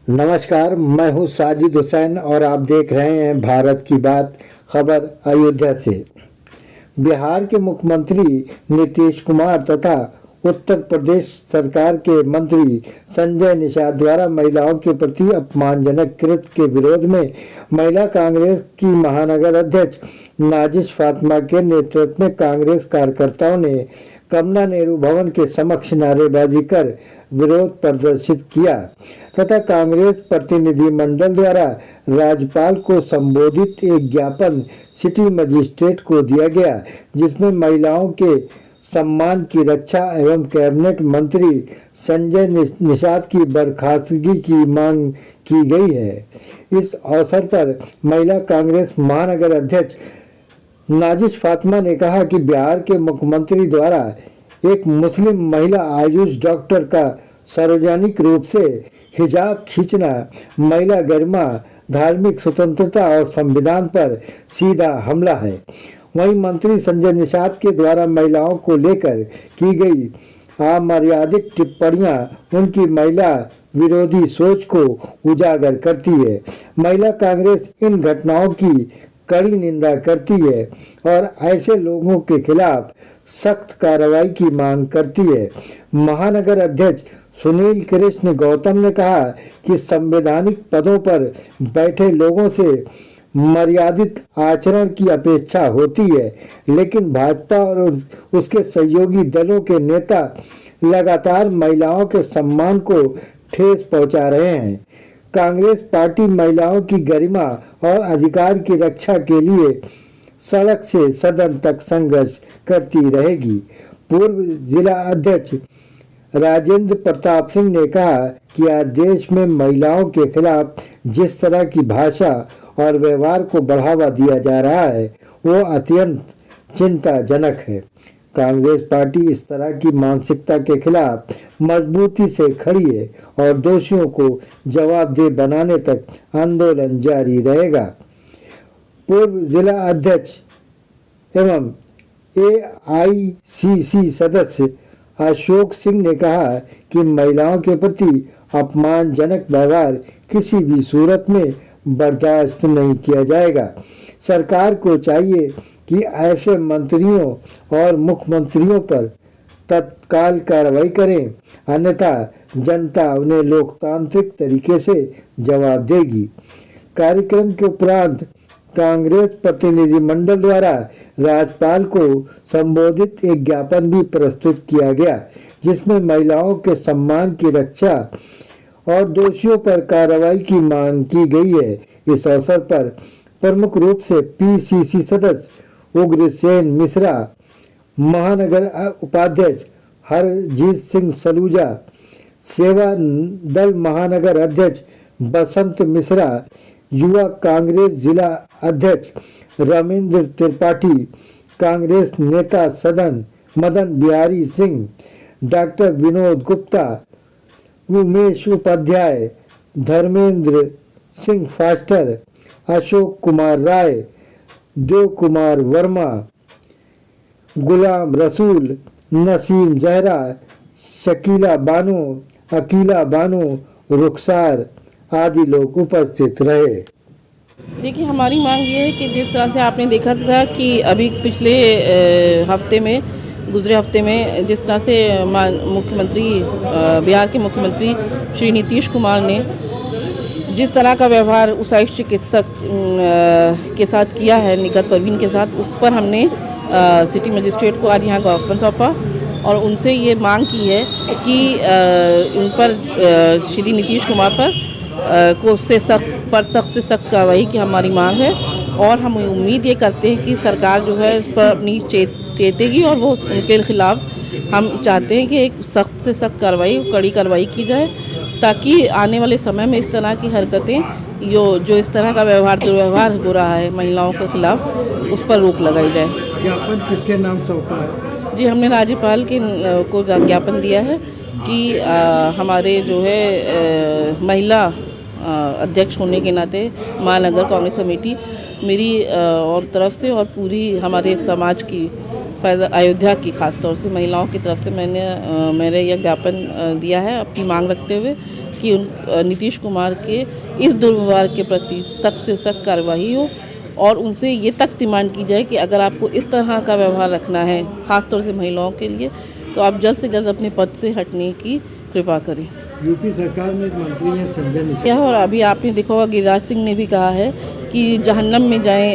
नमस्कार, मैं हूं साजिद हुसैन और आप देख रहे हैं भारत की बात खबर अयोध्या से। बिहार के मुख्यमंत्री नीतीश कुमार तथा उत्तर प्रदेश सरकार के मंत्री संजय निषाद द्वारा महिलाओं के प्रति अपमानजनक कृत्य के विरोध में महिला कांग्रेस की महानगर अध्यक्ष नाजिश फातिमा के नेतृत्व में कांग्रेस कार्यकर्ताओं ने कमला नेहरू भवन के समक्ष नारेबाजी कर विरोध प्रदर्शित किया तथा कांग्रेस प्रतिनिधिमंडल द्वारा राज्यपाल को संबोधित एक ज्ञापन सिटी मजिस्ट्रेट को दिया गया, जिसमें महिलाओं के सम्मान की रक्षा एवं कैबिनेट मंत्री संजय निषाद की बर्खास्तगी की मांग की गई है। इस अवसर पर महिला कांग्रेस महानगर अध्यक्ष नाजिश फातिमा ने कहा कि बिहार के मुख्यमंत्री द्वारा एक मुस्लिम महिला आयुष डॉक्टर का सार्वजनिक रूप से हिजाब खींचना महिला गरिमा, धार्मिक स्वतंत्रता और संविधान पर सीधा हमला है। वहीं मंत्री संजय निषाद के द्वारा महिलाओं को लेकर की गई अमर्यादित टिप्पणियां उनकी महिला विरोधी सोच को उजागर करती है। महिला कांग्रेस इन घटनाओं की कड़ी निंदा करती है और ऐसे लोगों के खिलाफ सख्त कार्रवाई की मांग करती है। महानगर अध्यक्ष सुनील कृष्ण गौतम ने कहा कि संवैधानिक पदों पर बैठे लोगों से मर्यादित आचरण की अपेक्षा होती है, लेकिन भाजपा और उसके सहयोगी दलों के नेता लगातार महिलाओं के सम्मान को ठेस पहुंचा रहे हैं। कांग्रेस पार्टी महिलाओं की गरिमा और अधिकार की रक्षा के लिए सड़क से सदन तक संघर्ष करती रहेगी। पूर्व जिला अध्यक्ष राजेंद्र प्रताप सिंह ने कहा कि आज देश में महिलाओं के खिलाफ जिस तरह की भाषा और व्यवहार को बढ़ावा दिया जा रहा है वो अत्यंत चिंताजनक है। कांग्रेस पार्टी इस तरह की मानसिकता के खिलाफ मजबूती से खड़ी है और दोषियों को जवाबदेह बनाने तक आंदोलन जारी रहेगा। पूर्व जिला अध्यक्ष एवं AICC सदस्य अशोक सिंह ने कहा कि महिलाओं के प्रति अपमानजनक व्यवहार किसी भी सूरत में बर्दाश्त नहीं किया जाएगा। सरकार को चाहिए कि ऐसे मंत्रियों और मुख्यमंत्रियों पर तत्काल कार्रवाई करें, अन्यथा जनता उन्हें लोकतांत्रिक तरीके से जवाब देगी। कार्यक्रम के उपरांत कांग्रेस प्रतिनिधिमंडल द्वारा राज्यपाल को संबोधित एक ज्ञापन भी प्रस्तुत किया गया, जिसमें महिलाओं के सम्मान की रक्षा और दोषियों पर कार्रवाई की मांग की गई है। इस अवसर पर प्रमुख रूप से PCC सदस्य उग्रसेन मिश्रा, महानगर उपाध्यक्ष हरजीत सिंह सलूजा, सेवा दल महानगर अध्यक्ष बसंत मिश्रा, युवा कांग्रेस जिला अध्यक्ष रमेंद्र त्रिपाठी, कांग्रेस नेता सदन मदन बिहारी सिंह, डॉक्टर विनोद गुप्ता, उमेश उपाध्याय, धर्मेंद्र सिंह फास्टर, अशोक कुमार राय, देव कुमार वर्मा, गुलाम रसूल, नसीम जहरा, शकीला बानो, अकीला बानो, रुखसार आदि लोग उपस्थित रहे। देखिए, हमारी मांग ये है कि जिस तरह से आपने देखा था कि अभी पिछले गुजरे हफ्ते में जिस तरह से मुख्यमंत्री बिहार के मुख्यमंत्री श्री नीतीश कुमार ने जिस तरह का व्यवहार उस आयुष चिकित्सक के साथ किया है, निगत परवीन के साथ, उस पर हमने सिटी मजिस्ट्रेट को आज यहाँ ज्ञापन सौंपा और उनसे ये मांग की है कि उन पर श्री नीतीश कुमार पर सख्त से सख्त कार्रवाई की हमारी मांग है। और हम उम्मीद ये करते हैं कि सरकार जो है इस पर अपनी चेतेगी और वो उनके खिलाफ हम चाहते हैं कि एक सख्त से सख्त कार्रवाई, कड़ी कार्रवाई की जाए, ताकि आने वाले समय में इस तरह की हरकतें जो इस तरह का दुर्व्यवहार हो रहा है महिलाओं के खिलाफ, उस पर रोक लगाई जाए। ज्ञापन किसके नाम सौंपा है? जी, हमने राज्यपाल को ज्ञापन दिया है कि हमारे जो है महिला अध्यक्ष होने के नाते महानगर कांग्रेस कमेटी मेरी और तरफ से और पूरी हमारे समाज की अयोध्या की खास तौर से महिलाओं की तरफ से मैंने यह ज्ञापन दिया है अपनी मांग रखते हुए कि नीतीश कुमार के इस दुर्व्यवहार के प्रति सख्त से सख्त कार्रवाई हो और उनसे ये तक डिमांड की जाए कि अगर आपको इस तरह का व्यवहार रखना है, ख़ासतौर से महिलाओं के लिए, तो आप जल्द से जल्द अपने पद से हटने की कृपा करें। यूपी सरकार में एक मंत्री हैं संजय निषाद, और अभी आपने देखा होगा गिरिराज सिंह ने भी कहा है कि जहन्नम में जाएं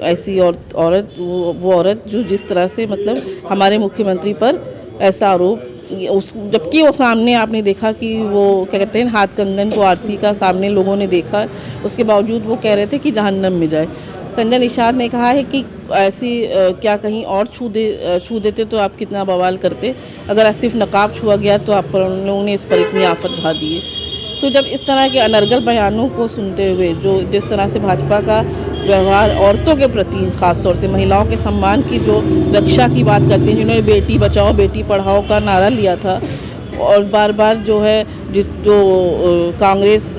ऐसी औरत, वो औरत जो जिस तरह से मतलब हमारे मुख्यमंत्री पर ऐसा आरोप, जबकि वो सामने आपने देखा कि वो क्या कहते हैं हाथ कंगन को आरसी का सामने लोगों ने देखा, उसके बावजूद वो कह रहे थे कि जहन्नम में जाए। संजय निषाद ने कहा है कि ऐसी क्या कहीं और छू देते तो आप कितना बवाल करते, अगर सिर्फ नकाब छुआ गया तो आप पर उन लोगों ने इस पर इतनी आफत ढा दी है। तो जब इस तरह के अनर्गल बयानों को सुनते हुए जो जिस तरह से भाजपा का व्यवहार औरतों के प्रति, ख़ासतौर से महिलाओं के सम्मान की जो रक्षा की बात करते हैं, जिन्होंने बेटी बचाओ बेटी पढ़ाओ का नारा लिया था और बार बार जो है कांग्रेस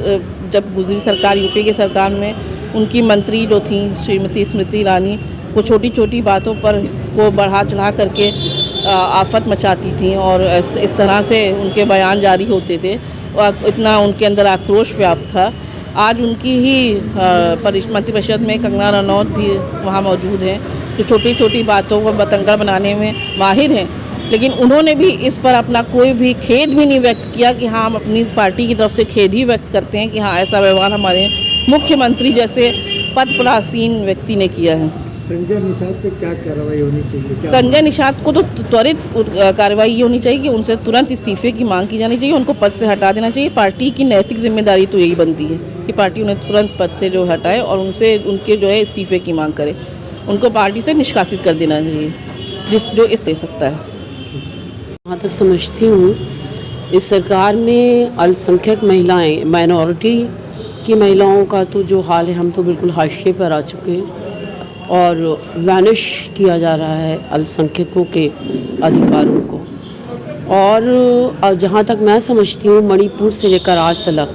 जब गुजरी सरकार, यूपी की सरकार में उनकी मंत्री जो थी श्रीमती स्मृति ईरानी, वो छोटी छोटी बातों पर को बढ़ा चढ़ा करके आफत मचाती थी और इस तरह से उनके बयान जारी होते थे और इतना उनके अंदर आक्रोश व्याप्त था। आज उनकी ही मंत्रिपरिषद में कंगना रनौत भी वहाँ मौजूद हैं जो छोटी छोटी बातों को बतंगड़ बनाने में माहिर हैं, लेकिन उन्होंने भी इस पर अपना कोई भी खेद भी नहीं व्यक्त किया कि हाँ, हम अपनी पार्टी की तरफ से खेद ही व्यक्त करते हैं कि हाँ, ऐसा व्यवहार हमारे मुख्यमंत्री जैसे पदपरासीन व्यक्ति ने किया है। संजय निषाद पे क्या कार्रवाई होनी चाहिए? संजय निषाद को तो त्वरित कार्रवाई ये होनी चाहिए कि उनसे तुरंत इस्तीफे की मांग की जानी चाहिए, उनको पद से हटा देना चाहिए। पार्टी की नैतिक जिम्मेदारी तो यही बनती है कि पार्टी उन्हें तुरंत पद से जो हटाए और उनसे उनके जो है इस्तीफे की मांग करे, उनको पार्टी से निष्कासित कर देना चाहिए जो इस दे सकता है। जहाँ तक समझती हूँ इस सरकार में अल्पसंख्यक महिलाएं, माइनॉरिटी की महिलाओं का तो जो हाल है, हम तो बिल्कुल हाशिए पर आ चुके हैं और वैनिश किया जा रहा है अल्पसंख्यकों के अधिकारों को। और जहाँ तक मैं समझती हूँ मणिपुर से लेकर आज तक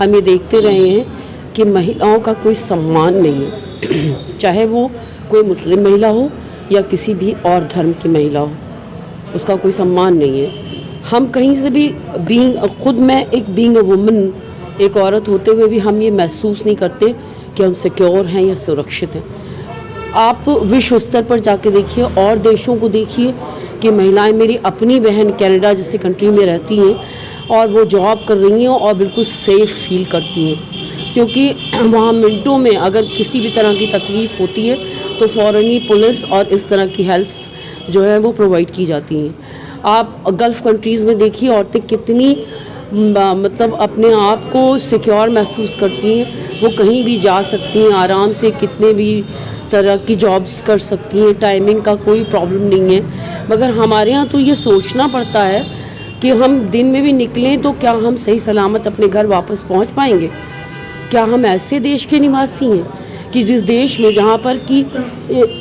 हम ये देखते रहे हैं कि महिलाओं का कोई सम्मान नहीं है, चाहे वो कोई मुस्लिम महिला हो या किसी भी और धर्म की महिला हो, उसका कोई सम्मान नहीं है। हम कहीं से भी खुद मैं एक बीइंग अ वुमन, एक औरत होते हुए भी हम ये महसूस नहीं करते कि हम सिक्योर हैं या सुरक्षित हैं। आप विश्व स्तर पर जाके देखिए और देशों को देखिए कि महिलाएं, मेरी अपनी बहन कनाडा जैसे कंट्री में रहती हैं और वो जॉब कर रही हैं और बिल्कुल सेफ़ फील करती हैं, क्योंकि वहाँ मिनटों में अगर किसी भी तरह की तकलीफ़ होती है तो फ़ौरन ही पुलिस और इस तरह की हेल्प्स जो है वो प्रोवाइड की जाती हैं। आप गल्फ़ कंट्रीज़ में देखिए औरतें कितनी मतलब अपने आप को सिक्योर महसूस करती हैं, वो कहीं भी जा सकती हैं आराम से, कितने भी तरह की जॉब्स कर सकती हैं, टाइमिंग का कोई प्रॉब्लम नहीं है। मगर हमारे यहाँ तो ये सोचना पड़ता है कि हम दिन में भी निकलें तो क्या हम सही सलामत अपने घर वापस पहुँच पाएंगे? क्या हम ऐसे देश के निवासी हैं कि जिस देश में जहाँ पर कि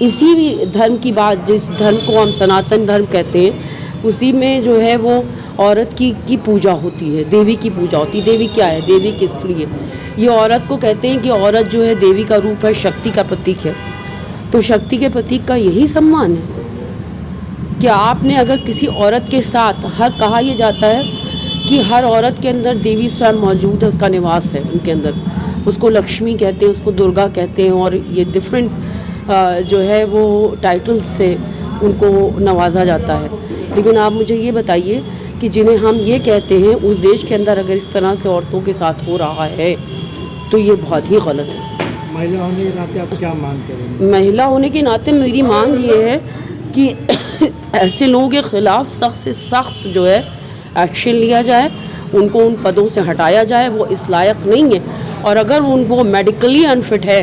इसी भी धर्म की बात, जिस धर्म को हम सनातन धर्म कहते हैं, उसी में जो है वो औरत की पूजा होती है, देवी की पूजा होती है। देवी क्या है? देवी किस लिए? ये औरत को कहते हैं कि औरत जो है देवी का रूप है, शक्ति का प्रतीक है। तो शक्ति के प्रतीक का यही सम्मान है कि आपने अगर किसी औरत के साथ, कहा यह जाता है कि हर औरत के अंदर देवी स्वयं मौजूद है, उसका निवास है उनके अंदर, उसको लक्ष्मी कहते हैं, उसको दुर्गा कहते हैं और ये डिफरेंट जो है वो टाइटल्स से उनको नवाजा जाता है। लेकिन आप मुझे ये बताइए कि जिन्हें हम ये कहते हैं उस देश के अंदर अगर इस तरह से औरतों के साथ हो रहा है तो ये बहुत ही गलत है। महिला होने के नाते आप क्या मांग करेंगे? महिला होने के नाते मेरी मांग ये है कि ऐसे लोगों के ख़िलाफ़ सख्त से सख्त जो है एक्शन लिया जाए, उनको उन पदों से हटाया जाए, वो इस लायक नहीं है। और अगर उनको मेडिकली अनफिट है,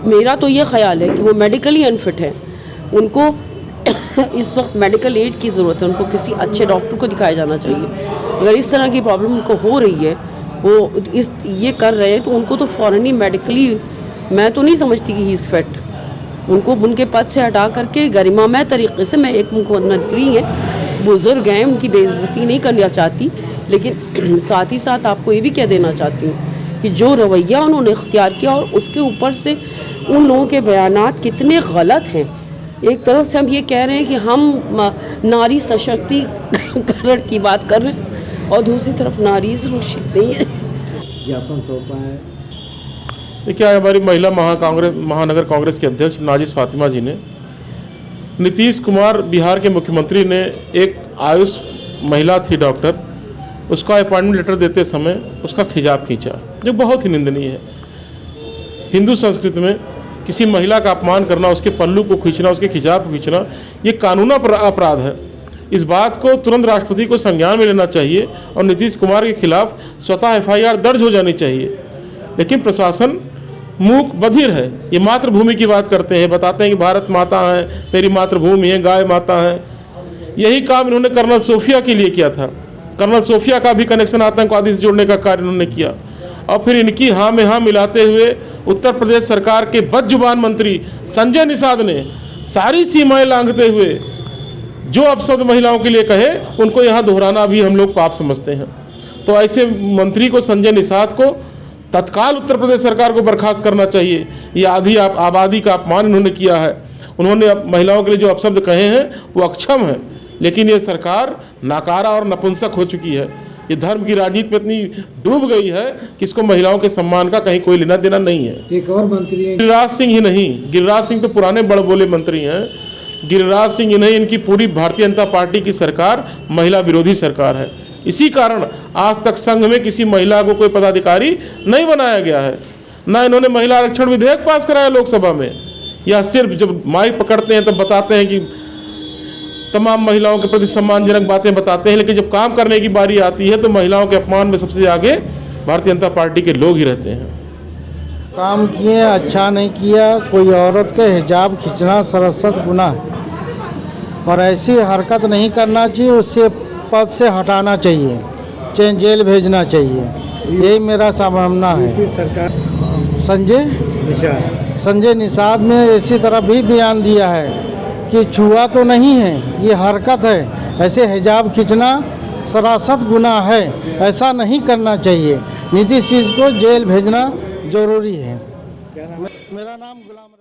मेरा तो ये ख्याल है कि वो मेडिकली अनफिट है, उनको इस वक्त मेडिकल एड की ज़रूरत है, उनको किसी अच्छे डॉक्टर को दिखाया जाना चाहिए। अगर इस तरह की प्रॉब्लम उनको हो रही है, वो ये कर रहे हैं, तो उनको तो फ़ौरन ही मेडिकली, मैं तो नहीं समझती कि ही इज़ फिट, उनको उनके पद से हटा करके गरिमामय तरीके से, मैं एक मुख्यमंत्री हैं, बुज़ुर्ग हैं, उनकी बेइज्जती नहीं करना चाहती, लेकिन साथ ही साथ आपको ये भी कह देना चाहती हूँ कि जो रवैया उन्होंने इख्तियार किया और उसके ऊपर से उन लोगों के बयानात कितने गलत हैं। एक तरफ से हम ये कह रहे हैं कि हम नारी सशक्तिकरण की बात कर रहे हैं, और दूसरी तरफ नारी सुरक्षित नहीं है। ज्ञापन सौंपा है। देखिए, हमारी महिला महानगर कांग्रेस के अध्यक्ष नाजिस फातिमा जी ने नीतीश कुमार बिहार के मुख्यमंत्री ने एक आयुष महिला थी डॉक्टर, उसका अपॉइंटमेंट लेटर देते समय उसका खिजाब खींचा, जो बहुत ही निंदनीय है। हिंदू संस्कृति में किसी महिला का अपमान करना, उसके पल्लू को खींचना, उसके खिजाब को खींचना, ये कानूनी अपराध है। इस बात को तुरंत राष्ट्रपति को संज्ञान में लेना चाहिए और नीतीश कुमार के खिलाफ स्वतः FIR दर्ज हो जानी चाहिए। लेकिन प्रशासन मूक बधिर है। ये मातृभूमि की बात करते हैं, बताते हैं कि भारत माता है, मेरी मातृभूमि है, गाय माता है। यही काम इन्होंने कर्नल सोफिया के लिए किया था। कर्नल सोफिया का भी कनेक्शन आतंकवादी से जोड़ने का कार्य इन्होंने किया और फिर इनकी हाँ में हाँ मिलाते हुए उत्तर प्रदेश सरकार के बदजुबान मंत्री संजय निषाद ने सारी सीमाएं लांघते हुए जो अपशब्द महिलाओं के लिए कहे, उनको यहाँ दोहराना भी हम लोग पाप समझते हैं। तो ऐसे मंत्री को, संजय निषाद को तत्काल उत्तर प्रदेश सरकार को बर्खास्त करना चाहिए। ये आधी आबादी का अपमान इन्होंने किया है। उन्होंने महिलाओं के लिए जो अपशब्द कहे हैं वो अक्षम है, लेकिन ये सरकार नाकारा और नपुंसक हो चुकी है। ये धर्म की राजनीति में इतनी डूब गई है कि इसको महिलाओं के सम्मान का कहीं कोई लेना देना नहीं है। एक और मंत्री है गिरिराज सिंह ही नहीं, गिरिराज सिंह तो पुराने बड़बोले मंत्री हैं। गिरिराज सिंह ही नहीं, इनकी पूरी भारतीय जनता पार्टी की सरकार महिला विरोधी सरकार है। इसी कारण आज तक संघ में किसी महिला को कोई पदाधिकारी नहीं बनाया गया है, ना इन्होंने महिला आरक्षण विधेयक पास कराया लोकसभा में। या सिर्फ जब माइक पकड़ते हैं तब बताते हैं कि तमाम महिलाओं के प्रति सम्मानजनक बातें बताते हैं, लेकिन जब काम करने की बारी आती है तो महिलाओं के अपमान में सबसे आगे भारतीय जनता पार्टी के लोग ही रहते हैं। काम किए, अच्छा नहीं किया। कोई औरत के हिजाब खींचना सरासत गुनाह और ऐसी हरकत नहीं करना चाहिए। उससे पद से हटाना चाहिए, चाहे जेल भेजना चाहिए। यही मेरा मानना है। सरकार संजय निषाद ने इसी तरह भी बयान दिया है कि छुआ तो नहीं है, ये हरकत है। ऐसे हिजाब खींचना सरासत गुनाह है, ऐसा नहीं करना चाहिए। नीतीश को जेल भेजना जरूरी है। क्या नाम? मेरा नाम गुलाम